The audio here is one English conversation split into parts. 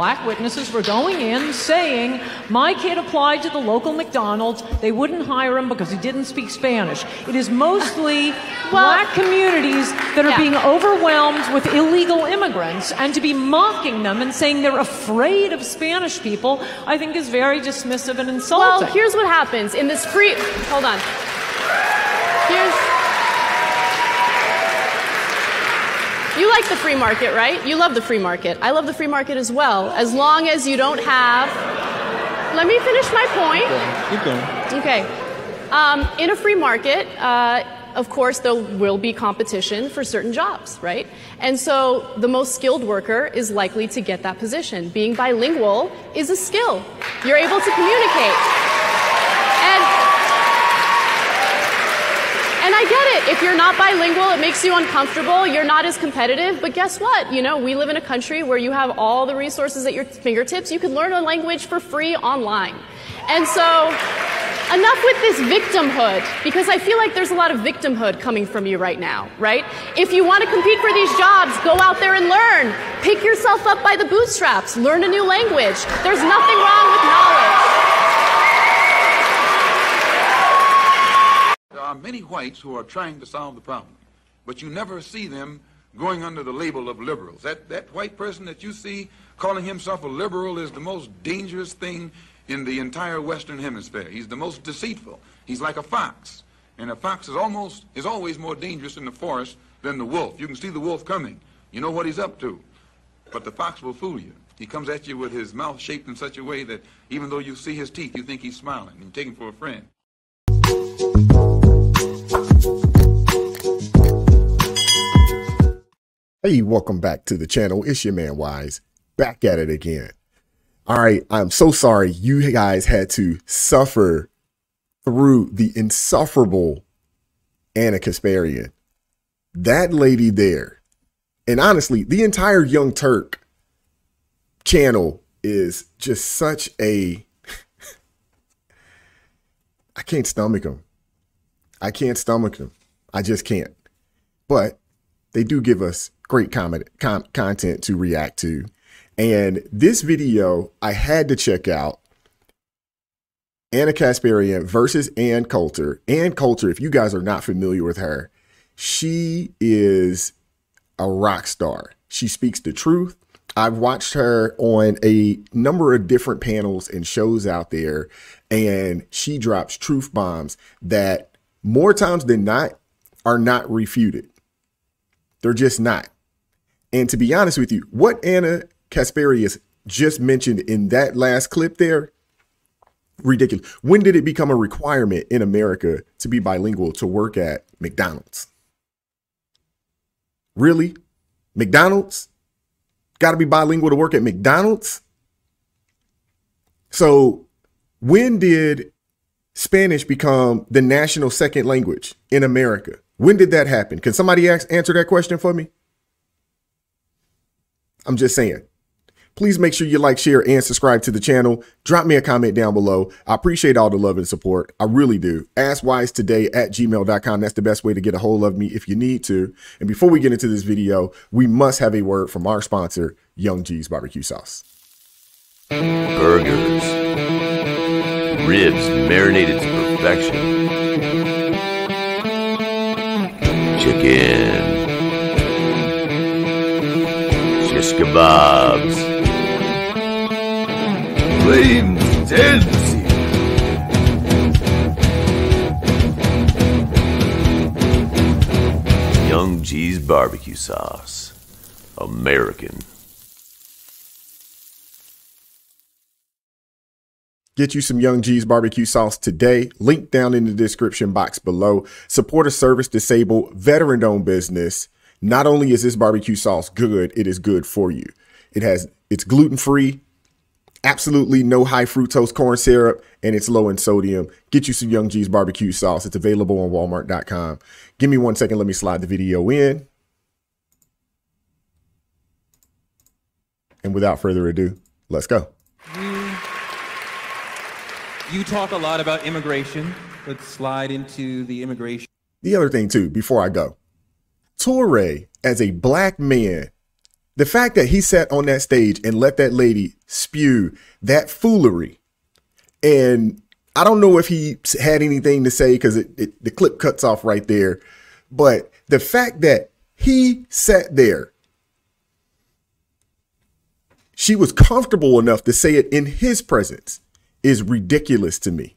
Black witnesses were going in saying, my kid applied to the local McDonald's. They wouldn't hire him because he didn't speak Spanish. It is mostly black communities that are being overwhelmed with illegal immigrants, and to be mocking them and saying they're afraid of Spanish people, I think is very dismissive and insulting. Well, here's what happens in this free... Hold on. You like the free market, right? You love the free market. I love the free market as well, as long as you don't have... Let me finish my point. Keep going. Okay. In a free market, of course, there will be competition for certain jobs, right? And so the most skilled worker is likely to get that position. Being bilingual is a skill. You're able to communicate. And I get it. If you're not bilingual, it makes you uncomfortable. You're not as competitive. But guess what? You know, we live in a country where you have all the resources at your fingertips. You can learn a language for free online. And so enough with this victimhood, because I feel like there's a lot of victimhood coming from you right now, right? If you want to compete for these jobs, go out there and learn. Pick yourself up by the bootstraps. Learn a new language. There's nothing wrong with knowledge. There are many whites who are trying to solve the problem, but you never see them going under the label of liberals. That white person that you see calling himself a liberal is the most dangerous thing in the entire Western Hemisphere. He's the most deceitful. He's like a fox, and a fox is always more dangerous in the forest than the wolf. You can see the wolf coming. You know what he's up to, but the fox will fool you. He comes at you with his mouth shaped in such a way that even though you see his teeth, you think he's smiling, and you take him for a friend. Hey, welcome back to the channel. It's your man Wise, back at it again. All right, I'm so sorry you guys had to suffer through the insufferable Anna Kasparian. That lady there, and honestly, the entire Young Turk channel is just such a... I can't stomach them. I can't stomach them. I just can't. But they do give us great content to react to. And this video, I had to check out Anna Kasparian versus Ann Coulter. Ann Coulter, if you guys are not familiar with her, she is a rock star. She speaks the truth. I've watched her on a number of different panels and shows out there, and she drops truth bombs that more times than not are not refuted. They're just not. And to be honest with you, what Anna Kasparian just mentioned in that last clip there, ridiculous. When did it become a requirement in America to be bilingual to work at McDonald's? Really? McDonald's? Got to be bilingual to work at McDonald's? So when did Spanish become the national second language in America? When did that happen? Can somebody answer that question for me? I'm just saying. Please make sure you like, share, and subscribe to the channel. Drop me a comment down below. I appreciate all the love and support. I really do. AskWiseToday@gmail.com. That's the best way to get a hold of me if you need to. And before we get into this video, we must have a word from our sponsor, Young G's Barbecue Sauce. Burgers. Ribs marinated to perfection. Chicken. Shish kebabs. Plain tendency. Young G's Barbecue Sauce. American. Get you some Young G's Barbecue Sauce today. Link down in the description box below. Support a service-disabled, veteran-owned business. Not only is this barbecue sauce good, it is good for you. It's gluten-free, absolutely no high fructose corn syrup, and it's low in sodium. Get you some Young G's Barbecue Sauce. It's available on Walmart.com. Give me 1 second. Let me slide the video in. And without further ado, let's go. You talk a lot about immigration. Let's slide into the immigration. The other thing too, before I go, Toure, as a black man, The fact that he sat on that stage and let that lady spew that foolery, and I don't know if he had anything to say because the clip cuts off right there, but the fact that he sat there, she was comfortable enough to say it in his presence, is ridiculous to me.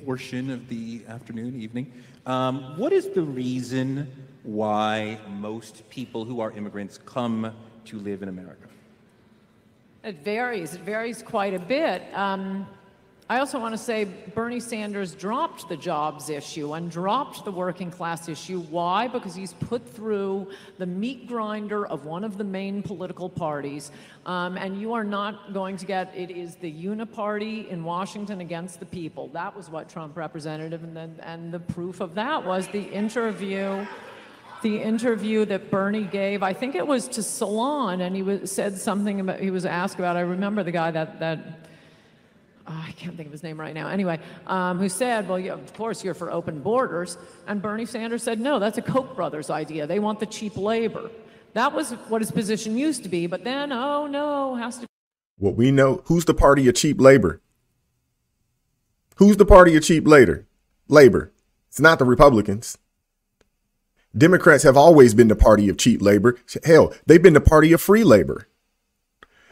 Portion of the afternoon, evening. What is the reason why most people who are immigrants come to live in America? It varies. It varies quite a bit. I also want to say Bernie Sanders dropped the jobs issue and dropped the working class issue. Why? Because he's put through the meat grinder of one of the main political parties. And you are not going to get, it is the uniparty in Washington against the people. That was what Trump represented, and the proof of that was the interview that Bernie gave. I think it was to Salon, and he said something about, he was asked about, I remember the guy that I can't think of his name right now. Anyway, who said, well, yeah, of course you're for open borders. And Bernie Sanders said, no, that's a Koch brothers idea. They want the cheap labor. That was what his position used to be. But then, oh no, has to. What we know, who's the party of cheap labor? Who's the party of cheap labor? It's not the Republicans. Democrats have always been the party of cheap labor. Hell, they've been the party of free labor.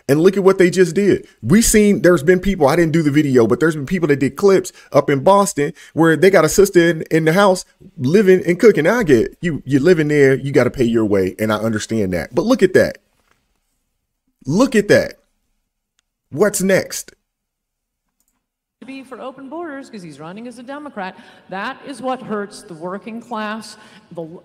And look at what they just did. There's been people, I didn't do the video, but there's been people that did clips up in Boston where they got a sister in the house living and cooking. Now I get you're living there, you got to pay your way, and I understand that. But look at that. Look at that. What's next? To be for open borders because he's running as a Democrat. That is what hurts the working class, the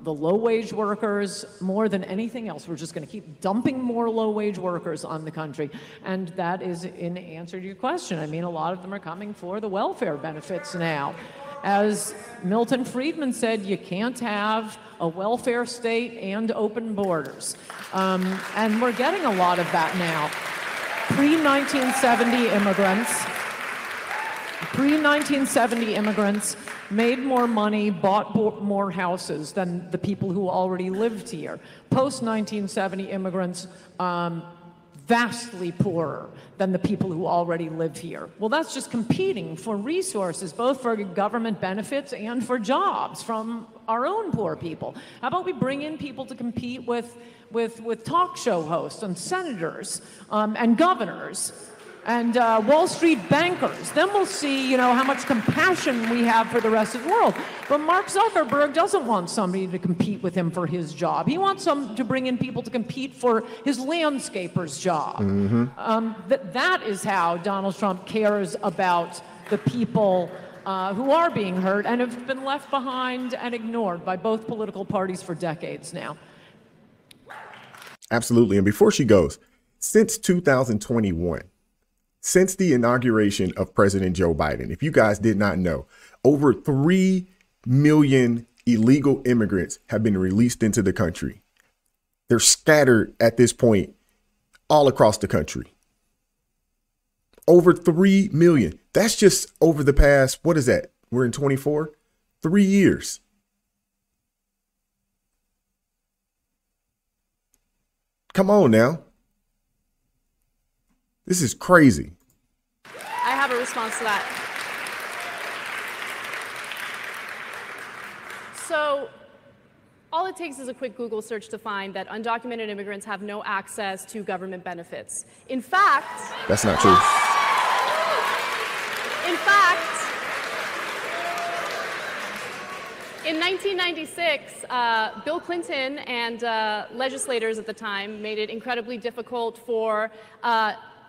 low-wage workers more than anything else. We're just going to keep dumping more low-wage workers on the country, and that is in answer to your question. I mean, a lot of them are coming for the welfare benefits now. As Milton Friedman said, you can't have a welfare state and open borders, and we're getting a lot of that now. Pre-1970 immigrants made more money, bought more houses than the people who already lived here. Post-1970 immigrants, vastly poorer than the people who already live here. Well, that's just competing for resources, both for government benefits and for jobs from our own poor people. How about we bring in people to compete with talk show hosts and senators and governors and Wall Street bankers? Then we'll see, how much compassion we have for the rest of the world. But Mark Zuckerberg doesn't want somebody to compete with him for his job. He wants to bring in people to compete for his landscaper's job. That is how Donald Trump cares about the people who are being hurt and have been left behind and ignored by both political parties for decades now. Absolutely. And before she goes, since 2021, since the inauguration of President Joe Biden, if you guys did not know, over 3 million illegal immigrants have been released into the country. They're scattered at this point all across the country. Over 3 million. That's just over the past, what is that? We're in 24, 3 years. Come on now. This is crazy. I have a response to that. So all it takes is a quick Google search to find that undocumented immigrants have no access to government benefits. In fact, that's not true. In fact, in 1996, Bill Clinton and legislators at the time made it incredibly difficult for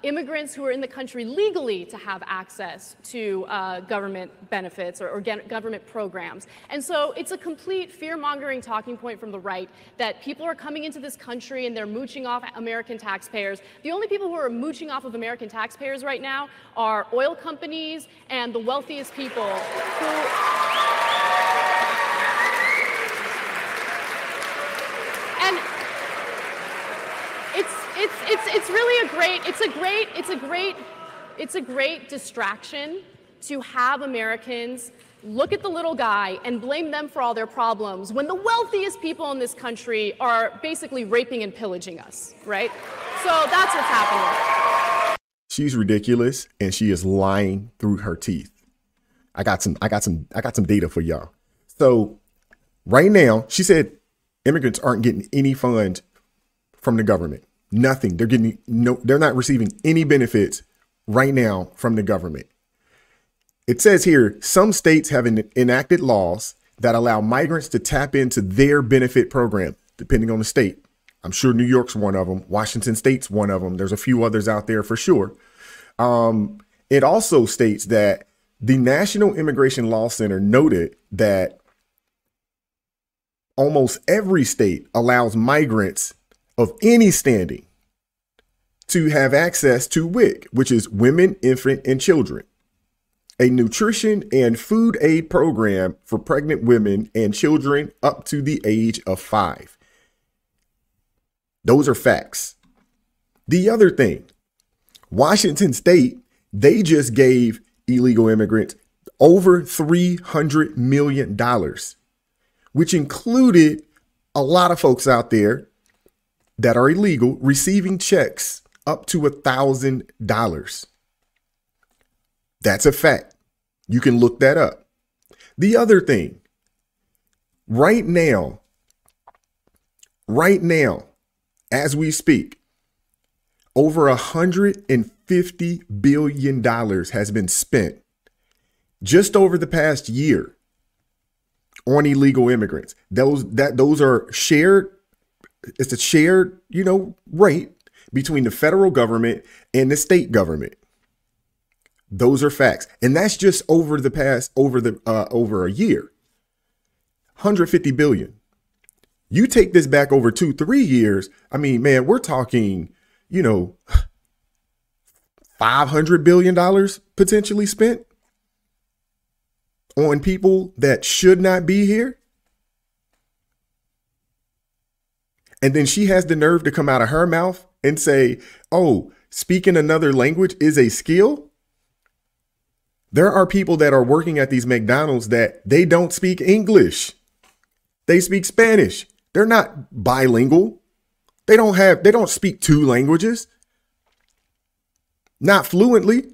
immigrants who are in the country legally to have access to government benefits or government programs. And so it's a complete fear-mongering talking point from the right that people are coming into this country and they're mooching off American taxpayers. The only people who are mooching off of American taxpayers right now are oil companies and the wealthiest people who... And it's really a great distraction to have Americans look at the little guy and blame them for all their problems when the wealthiest people in this country are basically raping and pillaging us, right? So that's what's happening. She's ridiculous, and she is lying through her teeth. I got some data for y'all. So right now, she said immigrants aren't getting any funds from the government. Nothing. They're not receiving any benefits right now from the government. It says here, some states have enacted laws that allow migrants to tap into their benefit program, depending on the state. I'm sure New York's one of them. Washington State's one of them. There's a few others out there for sure. It also states that the National Immigration Law Center noted that almost every state allows migrants of any standing to have access to WIC, which is Women, Infant, and Children, a nutrition and food aid program for pregnant women and children up to the age of 5. Those are facts. The other thing, Washington State, they just gave illegal immigrants over $300 million, which included a lot of folks out there that are illegal receiving checks up to $1,000. That's a fact. You can look that up. The other thing, right now, as we speak, over $150 billion has been spent just over the past year on illegal immigrants. Those are shared. It's a shared, rate between the federal government and the state government. Those are facts. And that's just over a year. 150 billion. You take this back over 2-3 years. I mean, man, we're talking, $500 billion potentially spent on people that should not be here. And then she has the nerve to come out of her mouth and say, oh, speaking another language is a skill. There are people that are working at these McDonald's that they don't speak English. They speak Spanish. They're not bilingual. They don't speak 2 languages. Not fluently.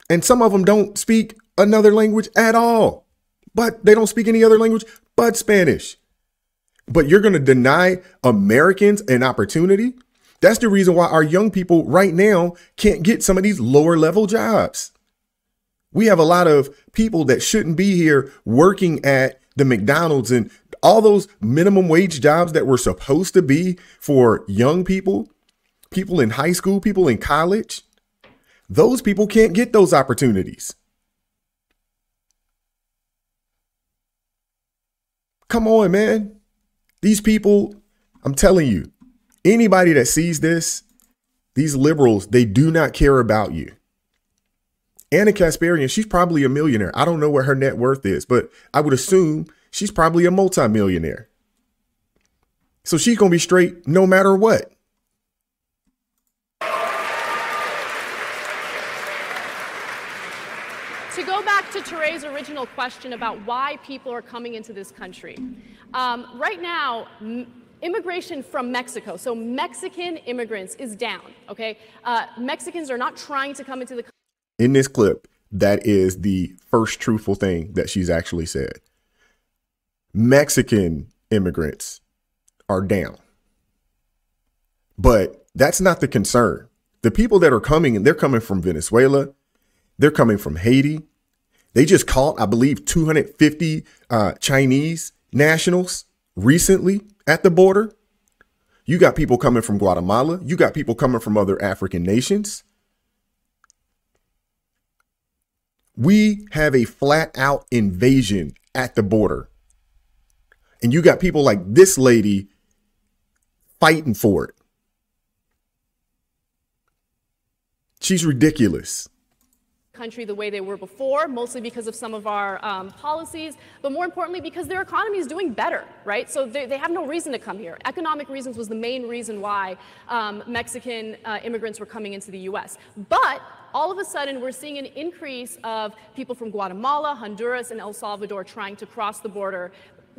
And some of them don't speak another language at all. But they don't speak any other language but Spanish. But you're going to deny Americans an opportunity? That's the reason why our young people right now can't get some of these lower level jobs. We have a lot of people that shouldn't be here working at the McDonald's and all those minimum wage jobs that were supposed to be for young people, people in high school, people in college. Those people can't get those opportunities. Come on, man. These people, I'm telling you, anybody that sees this, these liberals, they do not care about you. Anna Kasparian, she's probably a millionaire. I don't know what her net worth is, but I would assume she's probably a multimillionaire. So she's going to be straight no matter what. To go back to Teray's original question about why people are coming into this country, right now, immigration from Mexico, so Mexican immigrants, is down, okay? Mexicans are not trying to come into the country. In this clip, that is the first truthful thing that she's actually said. Mexican immigrants are down. But that's not the concern. The people that are coming, and they're coming from Venezuela, they're coming from Haiti. They just caught, I believe, 250 Chinese nationals recently at the border. You got people coming from Guatemala. You got people coming from other African nations. We have a flat out invasion at the border. And you got people like this lady fighting for it. She's ridiculous. country the way they were before, mostly because of some of our policies, but more importantly because their economy is doing better, right? So they have no reason to come here. Economic reasons was the main reason why Mexican immigrants were coming into the U.S. But all of a sudden, we're seeing an increase of people from Guatemala, Honduras, and El Salvador trying to cross the border.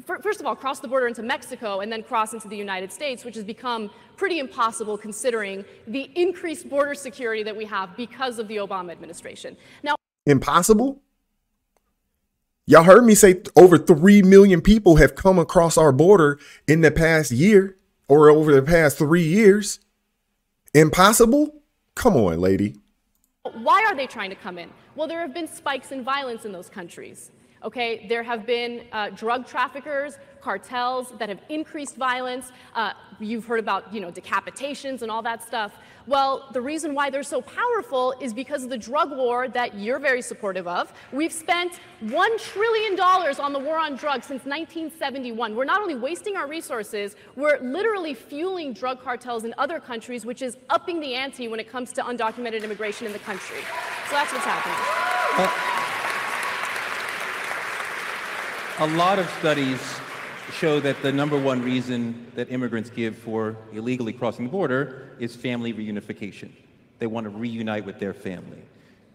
First of all, cross the border into Mexico and then cross into the United States, which has become pretty impossible considering the increased border security that we have because of the Obama administration. Now, impossible? Y'all heard me say over 3 million people have come across our border in the past year or over the past 3 years. Impossible? Come on, lady. Why are they trying to come in? Well, there have been spikes in violence in those countries. Okay, there have been drug traffickers, cartels that have increased violence. You've heard about, decapitations and all that stuff. Well, the reason why they're so powerful is because of the drug war that you're very supportive of. We've spent $1 trillion on the war on drugs since 1971. We're not only wasting our resources, we're literally fueling drug cartels in other countries, which is upping the ante when it comes to undocumented immigration in the country. So that's what's happening. A lot of studies show that the number one reason that immigrants give for illegally crossing the border is family reunification. They want to reunite with their family.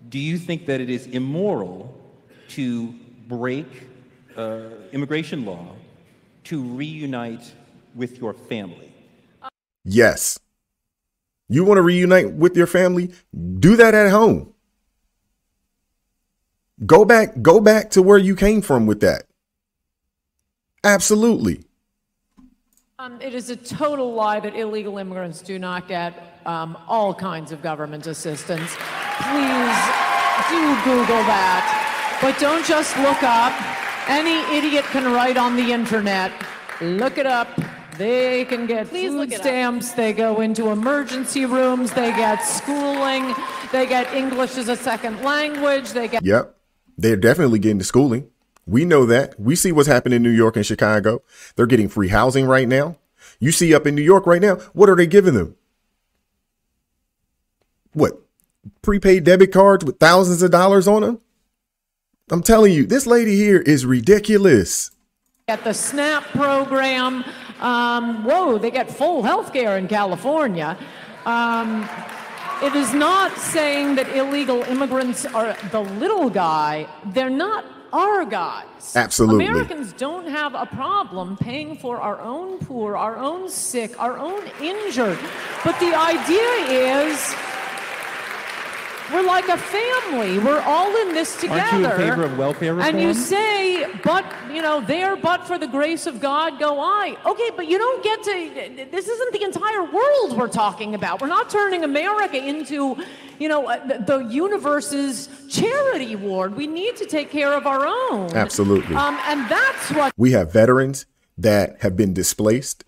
Do you think that it is immoral to break immigration law to reunite with your family? Yes. You want to reunite with your family? Do that at home. Go back to where you came from with that. Absolutely. It is a total lie that illegal immigrants do not get all kinds of government assistance. Please do Google that. But don't just look up. Any idiot can write on the internet. Look it up. They can get food stamps. They go into emergency rooms. They get schooling. They get English as a second language. They get. Yep. They're definitely getting to schooling. We know that. We see what's happening in New York and Chicago. They're getting free housing right now. You see up in New York right now, what are they giving them? What? Prepaid debit cards with thousands of dollars on them? I'm telling you, this lady here is ridiculous. At the SNAP program, whoa, they get full health care in California. It is not saying that illegal immigrants are the little guy. They're not our guys. Absolutely. Americans don't have a problem paying for our own poor, our own sick, our own injured. But the idea is we're like a family. We're all in this together. Aren't you in favor of welfare reform? And you say, but, there, but for the grace of God go I. Okay, but you don't get to, this isn't the entire world we're talking about. We're not turning America into, the universe's charity ward. We need to take care of our own. Absolutely. And that's what. We have veterans that have been displaced.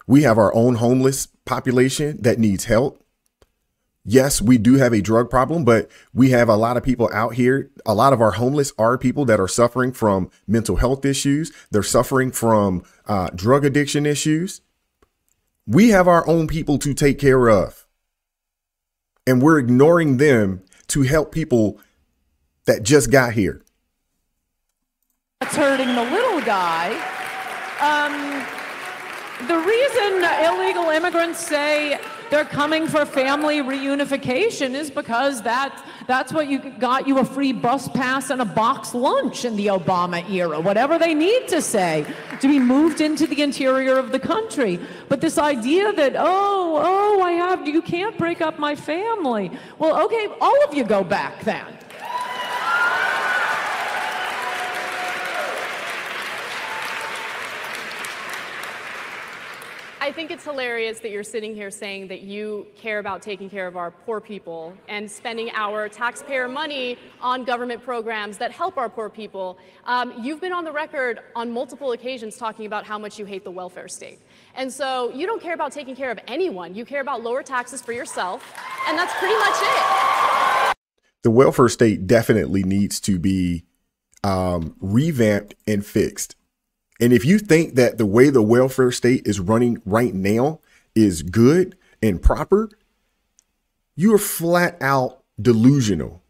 We have our own homeless population that needs help. Yes, we do have a drug problem, but we have a lot of people out here. A lot of our homeless are people that are suffering from mental health issues. They're suffering from drug addiction issues. We have our own people to take care of. And we're ignoring them to help people that just got here. That's hurting the little guy. The reason illegal immigrants say they're coming for family reunification is because that's what got you a free bus pass and a box lunch in the Obama era, whatever they need to say to be moved into the interior of the country. But this idea that, you can't break up my family. Well, okay, all of you go back then. I think it's hilarious that you're sitting here saying that you care about taking care of our poor people and spending our taxpayer money on government programs that help our poor people. You've been on the record on multiple occasions talking about how much you hate the welfare state. And so you don't care about taking care of anyone. You care about lower taxes for yourself, and that's pretty much it. The welfare state definitely needs to be revamped and fixed. And if you think that the way the welfare state is running right now is good and proper, you are flat out delusional.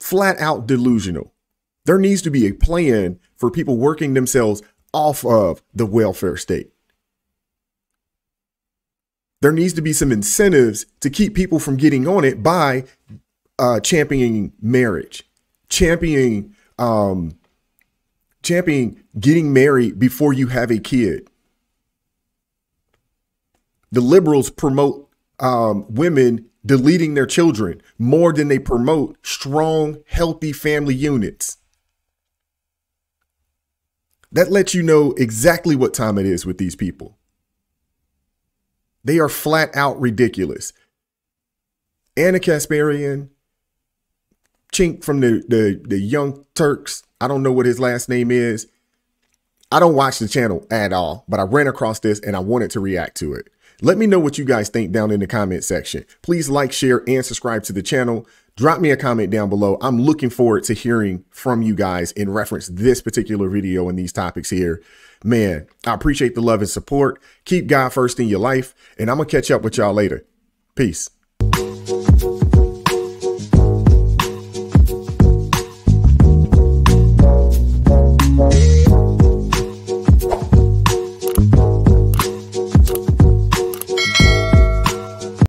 flat out delusional. There needs to be a plan for people working themselves off of the welfare state. There needs to be some incentives to keep people from getting on it by championing marriage, championing getting married before you have a kid. The liberals promote women deleting their children more than they promote strong, healthy family units. That lets you know exactly what time it is with these people. They are flat out ridiculous. Anna Kasparian, Chink from the Young Turks, I don't know what his last name is. I don't watch the channel at all, but I ran across this and I wanted to react to it. Let me know what you guys think down in the comment section. Please like, share, and subscribe to the channel. Drop me a comment down below. I'm looking forward to hearing from you guys in reference to this particular video and these topics here. Man, I appreciate the love and support. Keep God first in your life, and I'm going to catch up with y'all later. Peace.